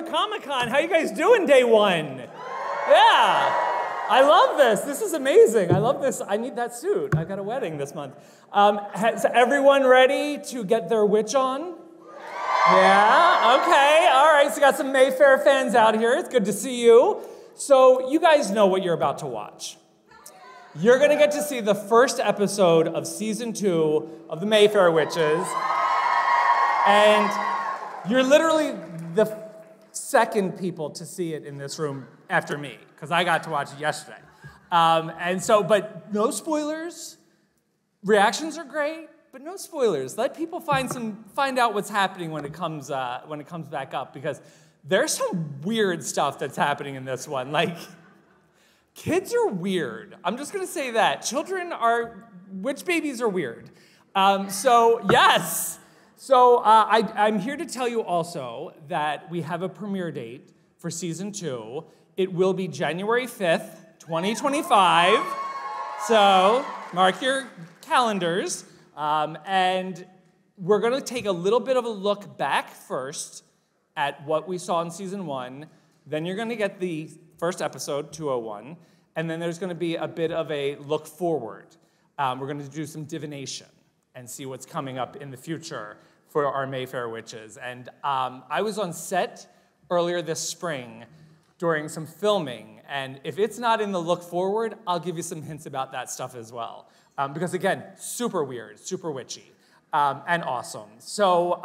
Comic-Con. How you guys doing day one? Yeah. I love this. This is amazing. I love this. I need that suit. I got a wedding this month. Is everyone ready to get their witch on? Yeah? Okay. All right. So got some Mayfair fans out here. It's good to see you. So you guys know what you're about to watch. You're going to get to see the first episode of season 2 of the Mayfair Witches. And you're literally the second people to see it in this room after me, because I got to watch it yesterday. But no spoilers. Reactions are great, but no spoilers. Let people find out what's happening when it comes back up, because there's some weird stuff that's happening in this one. Like, kids are weird. I'm just gonna say that. Witch babies are weird. Yes. So I'm here to tell you also that we have a premiere date for season 2. It will be January 5th, 2025. So mark your calendars. And we're gonna take a little bit of a look back first at what we saw in season 1. Then you're gonna get the first episode, 201. And then there's gonna be a bit of a look forward. We're gonna do some divination and see what's coming up in the future for our Mayfair Witches. And I was on set earlier this spring during some filming, and if it's not in the look forward, I'll give you some hints about that stuff as well. Because again, super weird, super witchy, and awesome. So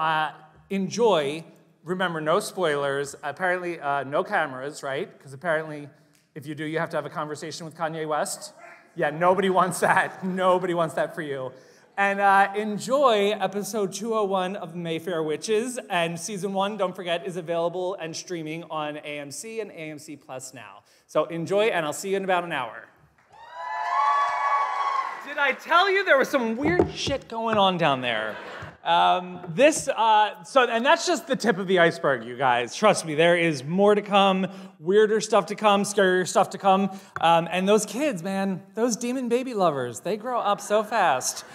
enjoy. Remember, no spoilers. Apparently, no cameras, right? Because apparently, if you do, you have to have a conversation with Kanye West. Yeah, nobody wants that. Nobody wants that for you. And enjoy episode 201 of Mayfair Witches. And season 1, don't forget, is available and streaming on AMC and AMC Plus now. So enjoy, and I'll see you in about an hour. Did I tell you there was some weird shit going on down there? And that's just the tip of the iceberg, you guys. Trust me, there is more to come, weirder stuff to come, scarier stuff to come. And those kids, man, those demon baby lovers, they grow up so fast.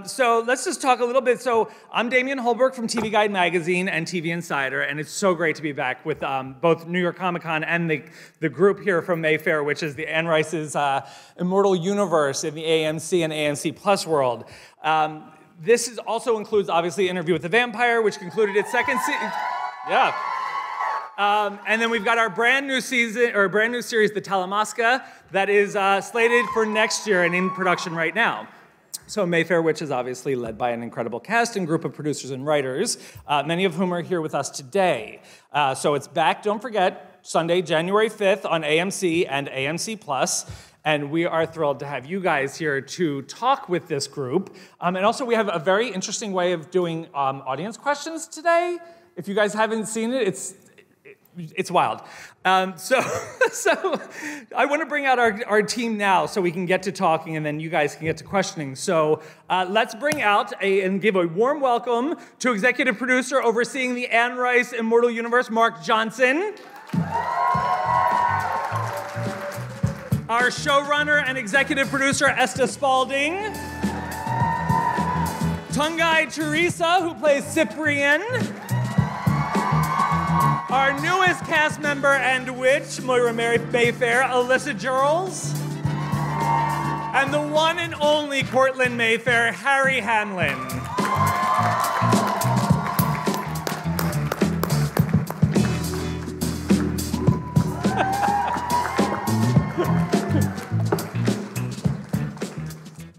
So let's just talk a little bit. So I'm Damian Holbrook from TV Guide Magazine and TV Insider, and it's so great to be back with both New York Comic Con and the group here from Mayfair, which is the Anne Rice's Immortal universe in the AMC and AMC Plus world. This also includes, obviously, Interview with the Vampire, which concluded its second season. Yeah. And then we've got our brand new series, The Talamasca, that is slated for next year and in production right now. So Mayfair Witch is obviously led by an incredible cast and group of producers and writers, many of whom are here with us today. So it's back, don't forget, Sunday, January 5th on AMC and AMC Plus. And we are thrilled to have you guys here to talk with this group. And also we have a very interesting way of doing audience questions today. If you guys haven't seen it, it's wild. So I want to bring out our team now so we can get to talking and then you guys can get to questioning. So let's bring out and give a warm welcome to executive producer overseeing the Anne Rice Immortal Universe, Mark Johnson. Our showrunner and executive producer, Esta Spalding. Tongayi Chirisa, who plays Cyprian. Our newest cast member and witch, Moira Mary Mayfair, Alyssa Jirrels. And the one and only Cortland Mayfair, Harry Hamlin.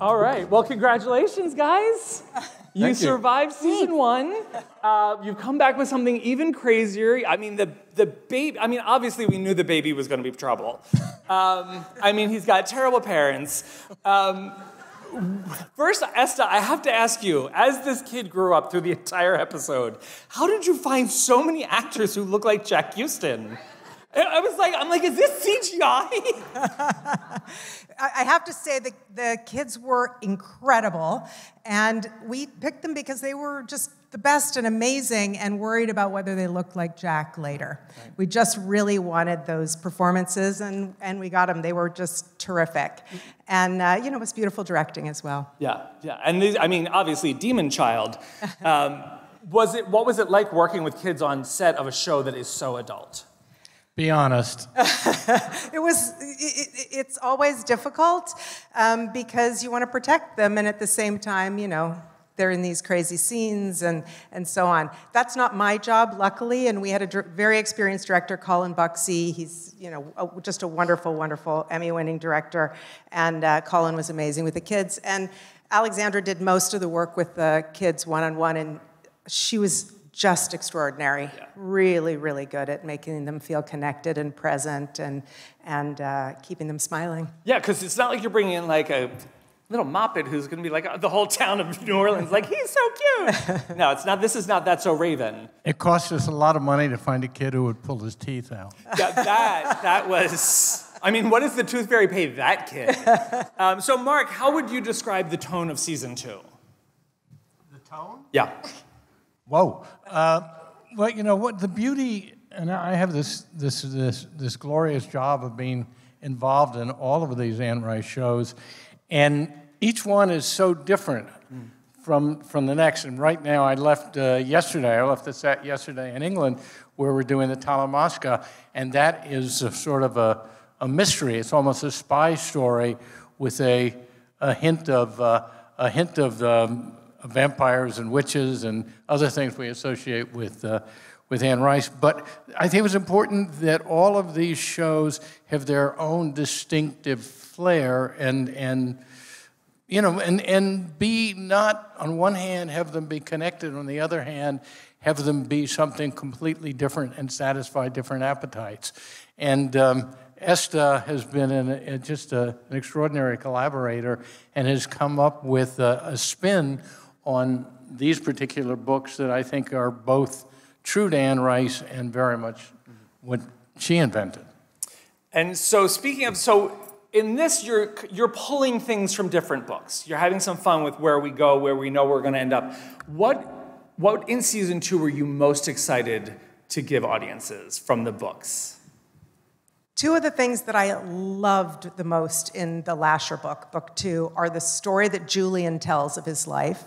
All right, well, congratulations, guys. You survived season 1. You've come back with something even crazier. I mean, the baby, obviously we knew the baby was gonna be trouble. He's got terrible parents. First, Esta, I have to ask you, as this kid grew up through the entire episode, how did you find so many actors who look like Jack Houston? I'm like, is this CGI? I have to say the kids were incredible, and we picked them because they were just the best and amazing and worried about whether they looked like Jack later. Right. We just really wanted those performances, and we got them. They were just terrific. And, it was beautiful directing as well. Yeah. And these, obviously, Demon Child. What was it like working with kids on set of a show that is so adult? Be honest. It's always difficult because you want to protect them, and at the same time, they're in these crazy scenes and so on. That's not my job, luckily, and we had a very experienced director, Colin Buxey. He's just a wonderful, wonderful Emmy-winning director, and Colin was amazing with the kids. And Alexandra did most of the work with the kids one-on-one, and she was just extraordinary. Yeah. Really, really good at making them feel connected and present and keeping them smiling. Yeah, because it's not like you're bringing in like a little moppet who's going to be like the whole town of New Orleans, like, he's so cute. No, it's not. This is not That's So Raven. It cost us a lot of money to find a kid who would pull his teeth out. Yeah, that was... I mean, what does the Tooth Fairy pay that kid? So, Mark, how would you describe the tone of season 2? The tone? Yeah. Whoa. Well, you know what? The beauty, and I have this glorious job of being involved in all of these Anne Rice shows, and each one is so different from the next. And right now, I left yesterday. I left the set yesterday in England, where we're doing the Talamasca, and that is sort of a mystery. It's almost a spy story with a hint of vampires and witches and other things we associate with Anne Rice. But I think it was important that all of these shows have their own distinctive flair and be not, on one hand, have them be connected, on the other hand, have them be something completely different and satisfy different appetites. And Esta has been just an extraordinary collaborator and has come up with a spin on these particular books that I think are both true to Anne Rice and very much what she invented. And so speaking of, in this, you're pulling things from different books. You're having some fun with where we go, where we know we're going to end up. What in season 2 were you most excited to give audiences from the books? Two of the things that I loved the most in the Lasher book, book 2, are the story that Julian tells of his life.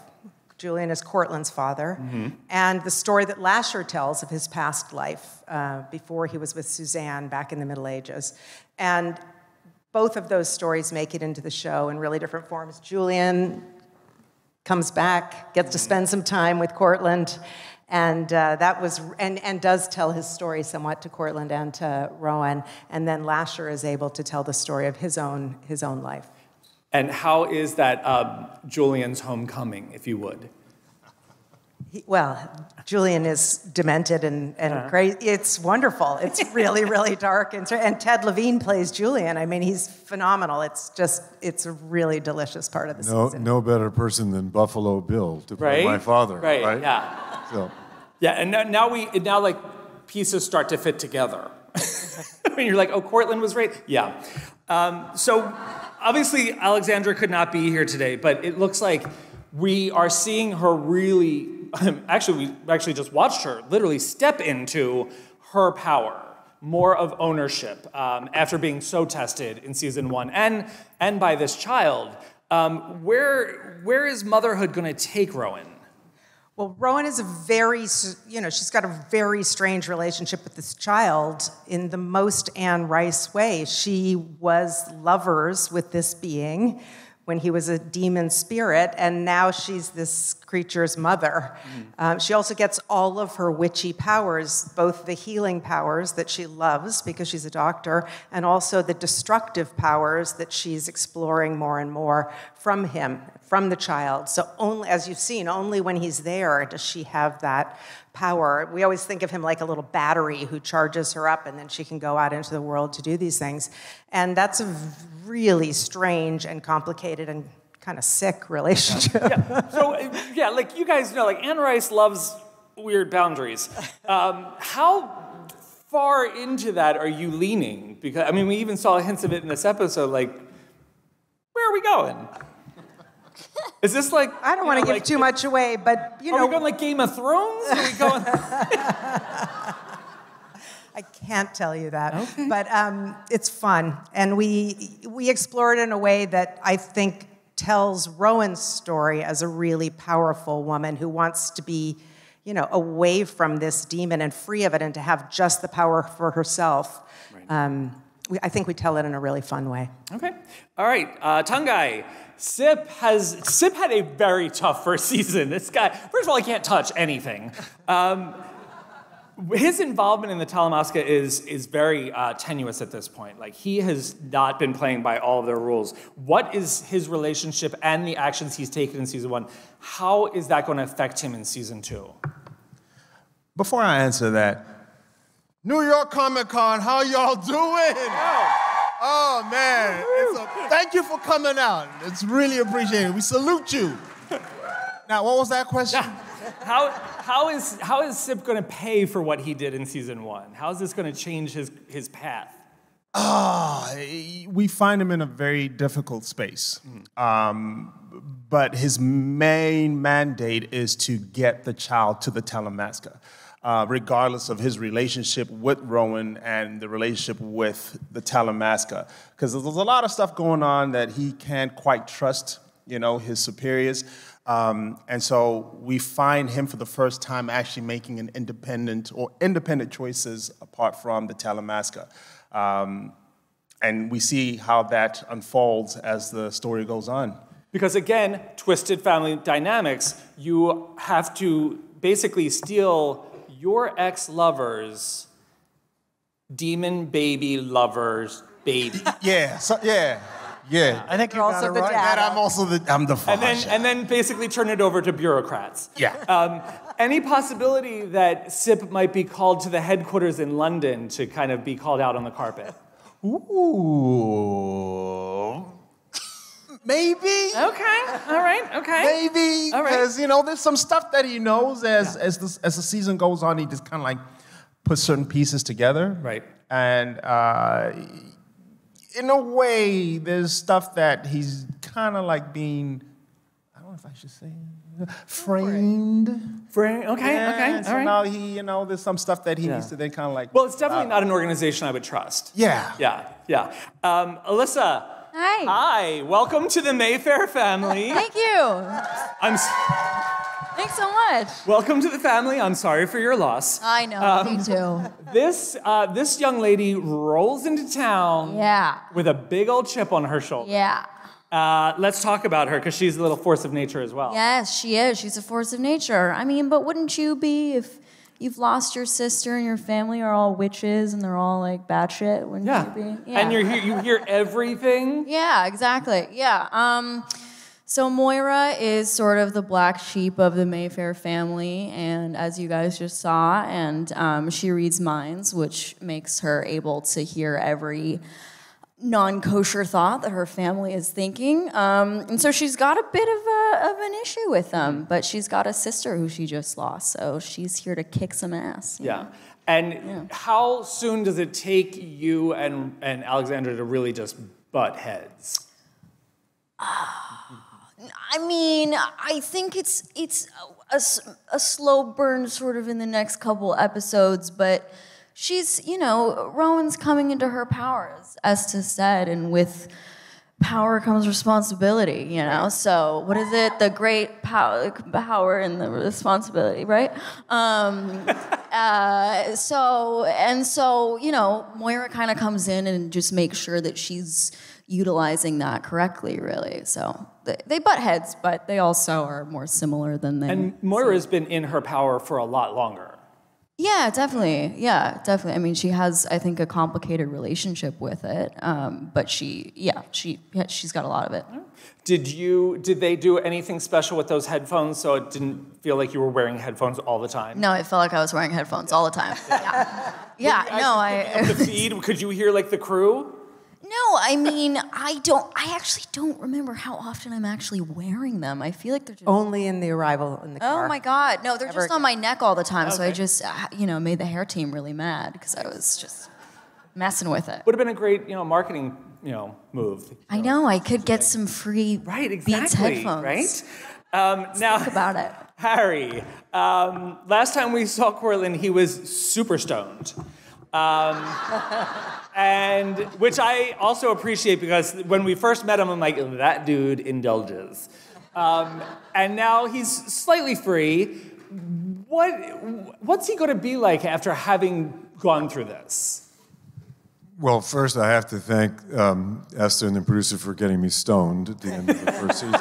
Julian is Cortland's father, and the story that Lasher tells of his past life before he was with Suzanne back in the Middle Ages. And both of those stories make it into the show in really different forms. Julian comes back, gets to spend some time with Cortland, and that was and does tell his story somewhat to Cortland and to Rowan. And then Lasher is able to tell the story of his own life. And how is that Julian's homecoming, if you would? Julian is demented and great. It's wonderful. It's really, really dark. And Ted Levine plays Julian. I mean, he's phenomenal. It's a really delicious part of the season. No better person than Buffalo Bill to play my father. Right, yeah. So. Yeah, and now like pieces start to fit together. And you're like, oh, Cortland was right. Yeah. So obviously Alexandra could not be here today, but it looks like we are seeing her really, we actually just watched her literally step into her power, more of ownership after being so tested in season 1 and by this child. Where is motherhood going to take Rowan? Well, Rowan is she's got a very strange relationship with this child in the most Anne Rice way. She was lovers with this being when he was a demon spirit, and now she's this creature's mother. She also gets all of her witchy powers, both the healing powers that she loves because she's a doctor, and also the destructive powers that she's exploring more and more from him, from the child. So only, as you've seen, only when he's there does she have that power. We always think of him like a little battery who charges her up and then she can go out into the world to do these things. And that's a really strange and complicated and kind of sick relationship. Yeah. So, like you guys know, like Anne Rice loves weird boundaries. How far into that are you leaning? Because, I mean, we even saw hints of it in this episode, like, where are we going? Is this like... I don't want to give too much away, but, Are we going like Game of Thrones? Are we going... I can't tell you that, okay. But it's fun. And we explore it in a way that I think tells Rowan's story as a really powerful woman who wants to be, away from this demon and free of it and to have just the power for herself. Right. I think we tell it in a really fun way. Okay. All right. Tongayi. Sip had a very tough first season. This guy, first of all, he can't touch anything. His involvement in the Talamasca is very tenuous at this point. Like, he has not been playing by all of their rules. What is his relationship and the actions he's taken in season 1? How is that going to affect him in season 2? Before I answer that, New York Comic Con, how y'all doing? Oh man, thank you for coming out. It's really appreciated. We salute you. Now, what was that question? How is Sip going to pay for what he did in season 1? How is this going to change his path? We find him in a very difficult space. But his main mandate is to get the child to the Talamasca, regardless of his relationship with Rowan and the relationship with the Talamasca. Because there's a lot of stuff going on that he can't quite trust, his superiors. And so we find him for the first time actually making an independent choices apart from the Talamasca. And we see how that unfolds as the story goes on. Because again, twisted family dynamics, you have to basically steal your ex-lover's demon baby lover's baby. Yeah. I think you You're got also it the right. dad. I'm the father. And then basically turn it over to bureaucrats. Yeah. Any possibility that Sip might be called to the headquarters in London to kind of be called out on the carpet? Ooh. Maybe. Okay. All right. Okay. Maybe. All right. Because, there's some stuff that he knows as the season goes on, he just kind of like puts certain pieces together. Right. And in a way, there's stuff that he's kind of like being, I don't know if I should say, framed. Okay. Yeah, Okay. so All right. now he, there's some stuff that he needs to then kind of like. Well, it's definitely not an organization I would trust. Yeah. Yeah. Alyssa. Hi. Hi. Welcome to the Mayfair family. Thank you. Thanks so much. Welcome to the family. I'm sorry for your loss. I know, me too. This young lady rolls into town. Yeah. With a big old chip on her shoulder. Yeah. Let's talk about her because she's a little force of nature as well. Yes, she is. She's a force of nature. I mean, but wouldn't you be if you've lost your sister and your family are all witches and they're all like batshit? Wouldn't you be? Yeah. And you hear everything. Yeah, exactly. Yeah. So Moira is sort of the black sheep of the Mayfair family, and as you guys just saw, and she reads minds, which makes her able to hear every non-kosher thought that her family is thinking. And so she's got a bit of an issue with them, but she's got a sister who she just lost, so she's here to kick some ass. Yeah. And how soon does it take you and Alexandra to really just butt heads? I mean, I think it's a slow burn sort of in the next couple episodes, but she's, Rowan's coming into her power, as Esta said, and with power comes responsibility, So what is it? The great power and the responsibility, right? So, Moira kind of comes in and just makes sure that she's utilizing that correctly, really. So they butt heads, but they also are more similar than they. And Moira's been in her power for a lot longer. Yeah, definitely. Yeah, definitely. I mean, she has, I think, a complicated relationship with it, but she's got a lot of it. Did they do anything special with those headphones so it didn't feel like you were wearing headphones all the time? No, it felt like I was wearing headphones all the time. The feed, could you hear like the crew? No, I mean, I actually don't remember how often I'm actually wearing them. I feel like they're just... Only in the arrival in the car. Oh my God. No, they're just on my neck all the time. Okay. So I just, made the hair team really mad because I was just messing with it. Would have been a great, marketing, move. I know, I could get some free Beats headphones. Right? Now, think about it. Harry, last time we saw Cortland, he was super stoned. And which I also appreciate because when we first met him, I'm like, that dude indulges. And now he's slightly free. what's he going to be like after having gone through this? Well, first I have to thank Esta and the producer for getting me stoned at the end of the first season.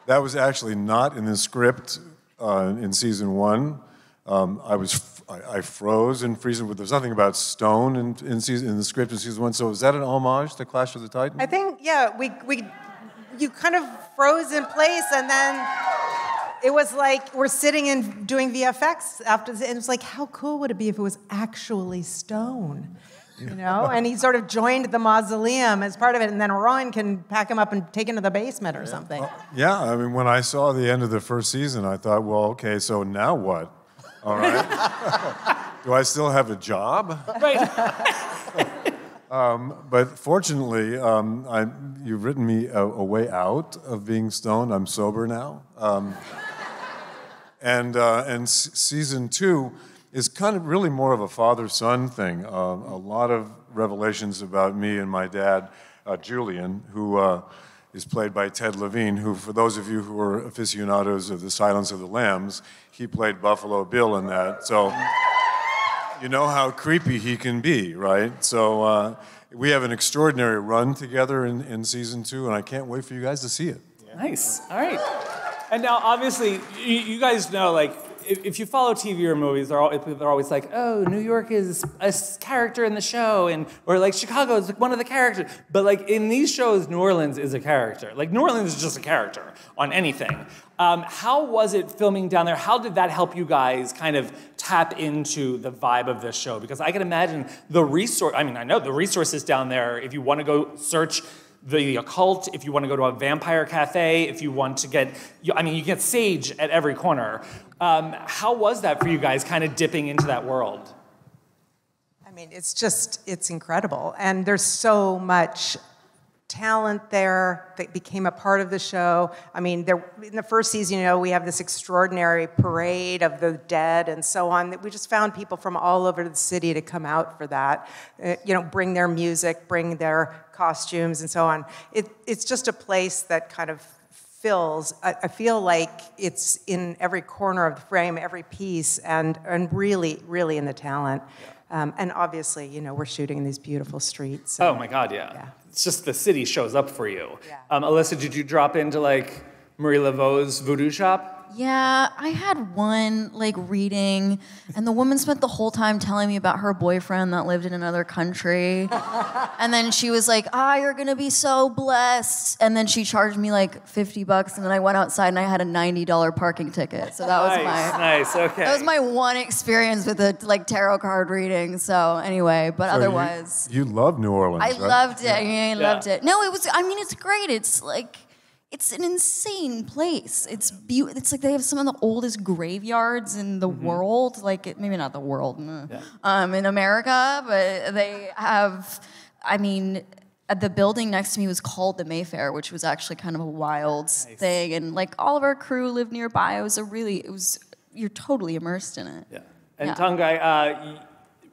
That was actually not in the script in season 1. I froze in freezing, but there's nothing about stone in the script in season 1. So is that an homage to Clash of the Titans? I think, yeah, you kind of froze in place, and then it was like we're sitting and doing VFX after, and it was like, how cool would it be if it was actually stone? You know, and he sort of joined the mausoleum as part of it, and then Rowan can pack him up and take him to the basement or something. Yeah, I mean, when I saw the end of the first season, I thought, well, okay, so now what? All right. Do I still have a job? Right. But fortunately, you've written me a way out of being stoned. I'm sober now. And season 2 is kind of really more of a father-son thing. A lot of revelations about me and my dad, Julian, who is played by Ted Levine, who, for those of you who are aficionados of The Silence of the Lambs, he played Buffalo Bill in that. So you know how creepy he can be, right? So we have an extraordinary run together in season 2, and I can't wait for you guys to see it. Yeah. Nice. All right. And now, obviously, you guys know, like, if you follow TV or movies, they're always like, oh, New York is a character in the show, or like Chicago is like one of the characters. But like in these shows, New Orleans is a character. Like New Orleans is just a character on anything. How was it filming down there? How did that help you guys kind of tap into the vibe of this show? Because I can imagine I know the resources down there, if you want to go search the occult, if you want to go to a vampire cafe, if you want to get, you get sage at every corner. How was that for you guys, kind of dipping into that world? I mean, it's incredible. And there's so much talent there that became a part of the show. I mean, in the first season, we have this extraordinary parade of the dead and so on. That we just found people from all over the city to come out for that. Bring their music, bring their costumes and so on. It's just a place that kind of fills. I feel like it's in every corner of the frame, every piece, and really, really in the talent. And obviously, we're shooting in these beautiful streets. Oh my God, yeah. It's just the city shows up for you. Yeah. Alyssa, did you drop into like Marie Laveau's voodoo shop? Yeah, I had one reading, and the woman spent the whole time telling me about her boyfriend that lived in another country. And then she was like, you're gonna be so blessed. And then she charged me like $50, and then I went outside and I had a $90 parking ticket. So that was nice, okay. That was my one experience with a tarot card reading. So anyway, but otherwise. You love New Orleans, I right? loved it. I loved it. No, it's great. It's like, it's an insane place. It's beautiful. It's like they have some of the oldest graveyards in the world. Maybe not the world, in America, but they have. The building next to me was called the Mayfair, which was actually kind of a wild thing. And all of our crew lived nearby. You're totally immersed in it. Yeah. And Tongayi,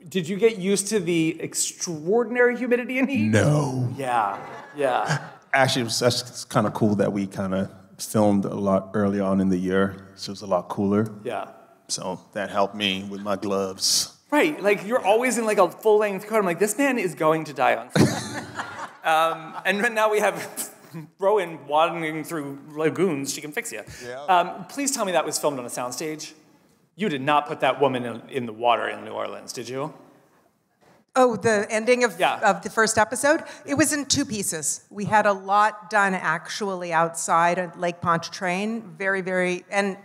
did you get used to the extraordinary humidity and heat? No. Yeah. Actually, that's kind of cool that we kind of filmed a lot early on in the year, so it was a lot cooler. Yeah. So that helped me with my gloves. Right, you're always in a full-length coat. I'm like, this man is going to die on film. And now we have Rowan wandering through lagoons. She can fix you. Yeah. Please tell me that was filmed on a soundstage. You did not put that woman in the water in New Orleans, did you? Oh, the ending of the first episode? It was in 2 pieces. We had a lot done actually outside at Lake Pontchartrain. Very, very, and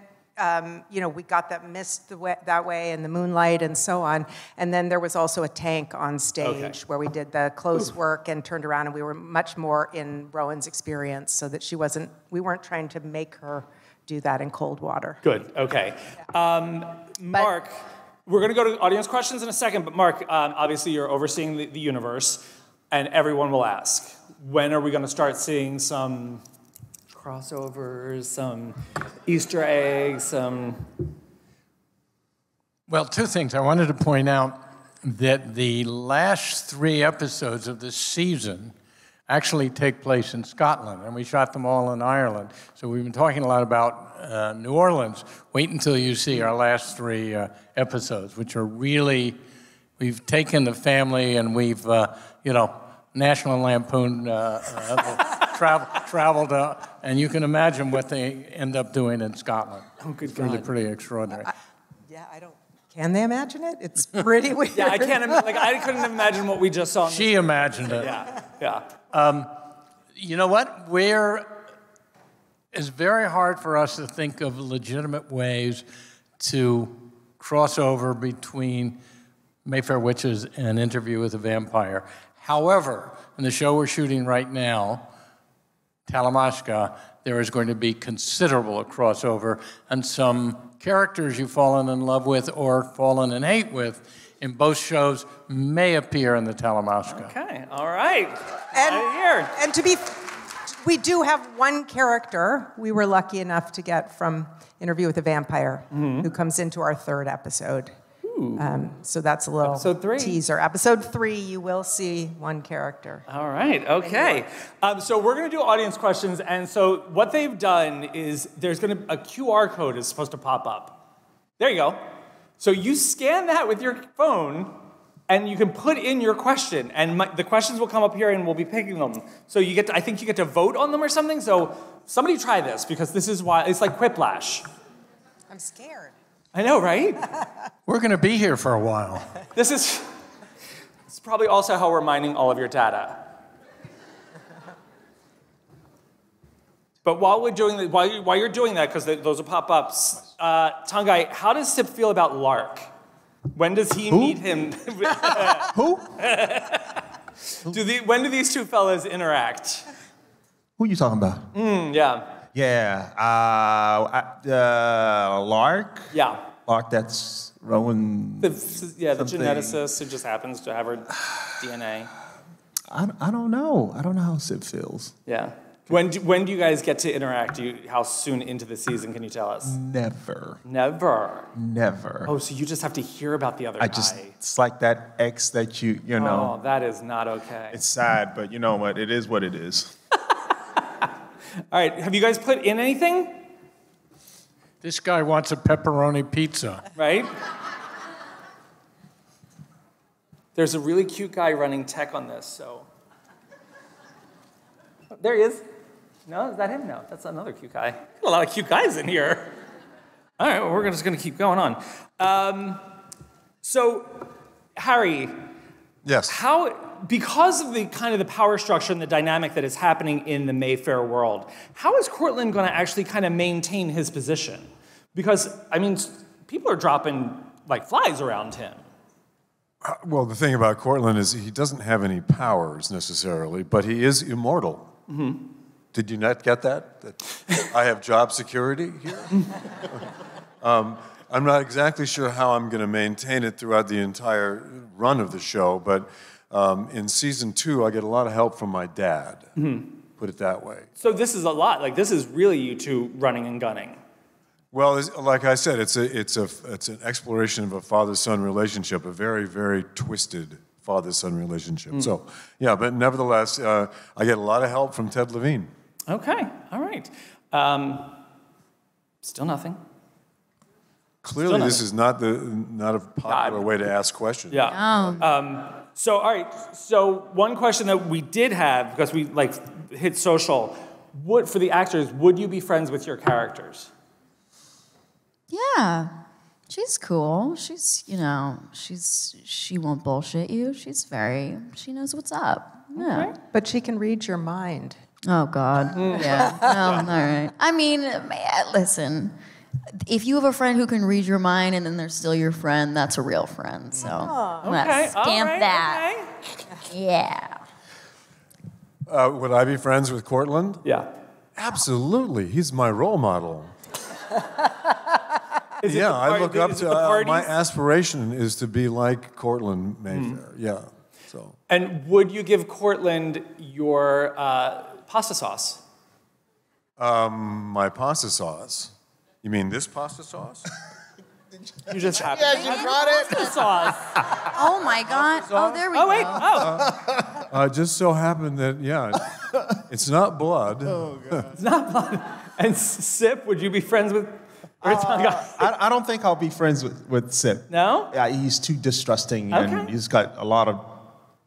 we got that mist that way and the moonlight and so on. And then there was also a tank on stage where we did the close work and turned around, and we were much more in Rowan's experience, so that we weren't trying to make her do that in cold water. Good, okay. Yeah. Mark, we're going to go to audience questions in a second, but Mark, obviously you're overseeing the universe, and everyone will ask, when are we going to start seeing some crossovers, some Easter eggs, Well, 2 things. I wanted to point out that the last 3 episodes of this season actually take place in Scotland, and we shot them all in Ireland. So we've been talking a lot about New Orleans. Wait until you see our last 3 episodes, which are really, we've taken the family and we've, National Lampoon traveled, and you can imagine what they end up doing in Scotland. Oh, good It's really God. pretty extraordinary. I don't. Can they imagine it? It's pretty weird. Yeah, I can't. I couldn't imagine what we just saw. She imagined it. Yeah. You know what? It's very hard for us to think of legitimate ways to cross over between Mayfair Witches and Interview with a Vampire. However, in the show we're shooting right now, Talamasca, there is going to be considerable crossover, and some characters you've fallen in love with or fallen in hate with in both shows may appear in the Talamasca. Okay. All right. And we do have one character we were lucky enough to get from Interview with a Vampire who comes into our 3rd episode. So that's a little Episode 3. teaser. Episode 3, you will see one character. All right, okay. So we're going to do audience questions, and so what they've done is there's going to a QR code is supposed to pop up. There you go. So you scan that with your phone, and you can put in your question, and the questions will come up here, and we'll be picking them. So you get to, I think you get to vote on them or something. So somebody try this, because this is why it's like Quiplash. I'm scared. I know, right? We're going to be here for a while. This is probably also how we're mining all of your data. But while we're doing that, while you're doing that, because those will pop up, Tongayi, how does Sip feel about Lark? When does he meet him? Who? When do these two fellas interact? Who you talking about? Yeah. Yeah. Lark? Yeah. Lark, that's Rowan. The something. geneticist who just happens to have her DNA. I don't know. I don't know how Sid feels. Yeah. When do you guys get to interact? How soon into the season can you tell us? Never. Never. Oh, so you just have to hear about the other guy. It's like that ex that you know. Oh, that is not okay. It's sad, but you know what? It is what it is. All right, have you guys put in anything? This guy wants a pepperoni pizza. Right? There's a really cute guy running tech on this, so. There he is. No, is that him? No, that's another cute guy. Got a lot of cute guys in here. All right, well, we're just going to keep going on. So, Harry. Yes. Because of the kind of the power structure and the dynamic that is happening in the Mayfair world, how is Cortland going to actually kind of maintain his position? Because, I mean, people are dropping like flies around him. Well, the thing about Cortland is he doesn't have any powers necessarily, but he is immortal. Mm-hmm. Did you not get that? That I have job security here? I'm not exactly sure how I'm going to maintain it throughout the entire run of the show, but in season 2, I get a lot of help from my dad. Mm-hmm. Put it that way. So this is a lot. Like, this is really you two running and gunning. Well, like I said, it's an exploration of a father-son relationship, a very, very twisted father-son relationship. Mm. So, yeah, but nevertheless, I get a lot of help from Ted Levine. Okay, all right. Still nothing. Clearly, this is not a popular way to ask questions. Yeah. So, all right. So, one question that we did have, because we hit social, for the actors, would you be friends with your characters? Yeah, she's cool. She won't bullshit you. She knows what's up. Yeah. Okay. But she can read your mind. Oh, God. Yeah. All right. I mean, listen, if you have a friend who can read your mind and then they're still your friend, that's a real friend. So let's stamp that. Okay. Yeah. Would I be friends with Cortland? Yeah. Absolutely. He's my role model. I look up to my aspiration is to be like Cortland Mayfair. Yeah. So. And would you give Cortland your pasta sauce? My pasta sauce. You mean this pasta sauce? You just happen. Yes, you got it. Pasta sauce. Oh my God. Oh, there we go. Oh wait. Oh. Just so happened that, yeah, it's not blood. Oh, God. It's not blood. And Sip, would you be friends with? I don't think I'll be friends with Sip. No? Yeah, he's too distrusting, and he's got a lot of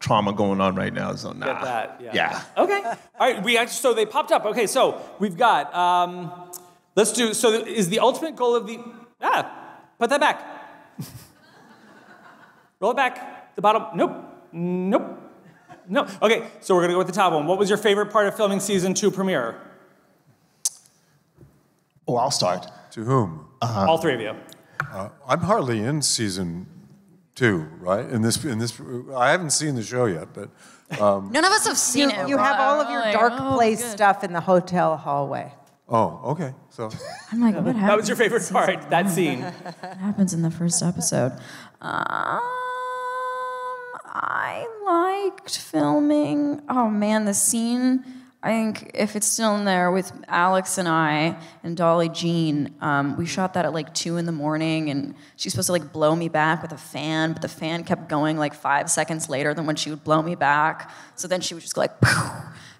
trauma going on right now. So nah. Get that? Yeah. Okay. All right. So they popped up. Okay. So we've got. Let's do. So is the ultimate goal of the? Put that back. Roll it back. The bottom. Nope. No. Okay. So we're gonna go with the top one. What was your favorite part of filming season 2 premiere? Oh, I'll start. To whom? All three of you. I'm hardly in season 2, right? In this, I haven't seen the show yet, but None of us have seen it. You have all of your dark place stuff in the hotel hallway. oh, okay. So I'm like, what happened? That was your favorite part. That scene. What happens in the first episode? I liked filming. Oh man, the scene. I think if it's still in there with Alex and I and Dolly Jean, we shot that at like 2 a.m, and she's supposed to like blow me back with a fan, but the fan kept going like 5 seconds later than when she would blow me back. So then she would just go like, poof,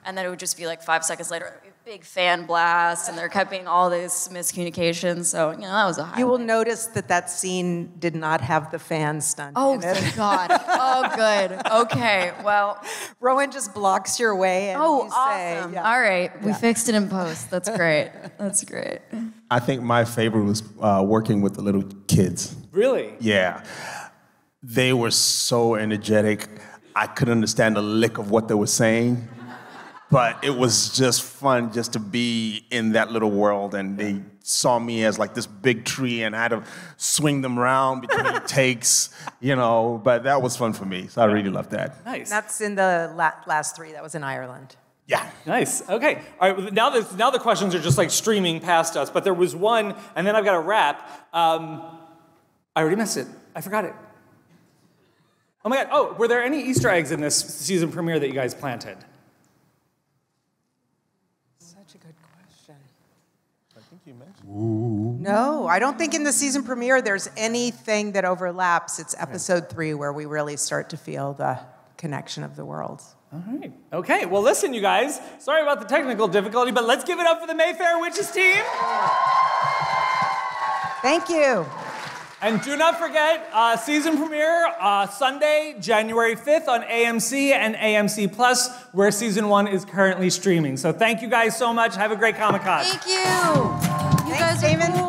and then it would just be like 5 seconds later, a big fan blast, and there kept being all this miscommunication. So that was a highlight. You will notice that scene did not have the fan stunt. Oh, in it. thank God. Oh, good. Okay, well. Rowan just blocks your way. And Oh, you awesome. Say, yeah. All right, we fixed it in post. That's great. That's great. I think my favorite was working with the little kids. Really? Yeah. They were so energetic. I couldn't understand a lick of what they were saying. But it was just fun just to be in that little world, and they saw me as like this big tree, and I had to swing them around between takes, but that was fun for me, so I really loved that. Nice. That's in the last 3. That was in Ireland. Yeah. Nice. Okay. All right. Now the questions are just like streaming past us, but there was one, and then I've got a wrap. I already missed it. I forgot it. Oh my God. Oh, were there any Easter eggs in this season premiere that you guys planted? Such a good question. I think you mentioned. No, I don't think in the season premiere there's anything that overlaps. It's episode 3 where we really start to feel the connection of the worlds. All right. Okay. Well, listen, you guys. Sorry about the technical difficulty, but let's give it up for the Mayfair Witches team. Thank you. And do not forget, season premiere, Sunday, January 5th on AMC and AMC Plus, where season 1 is currently streaming. So thank you guys so much. Have a great Comic-Con. Thank you. You guys are Damon. cool.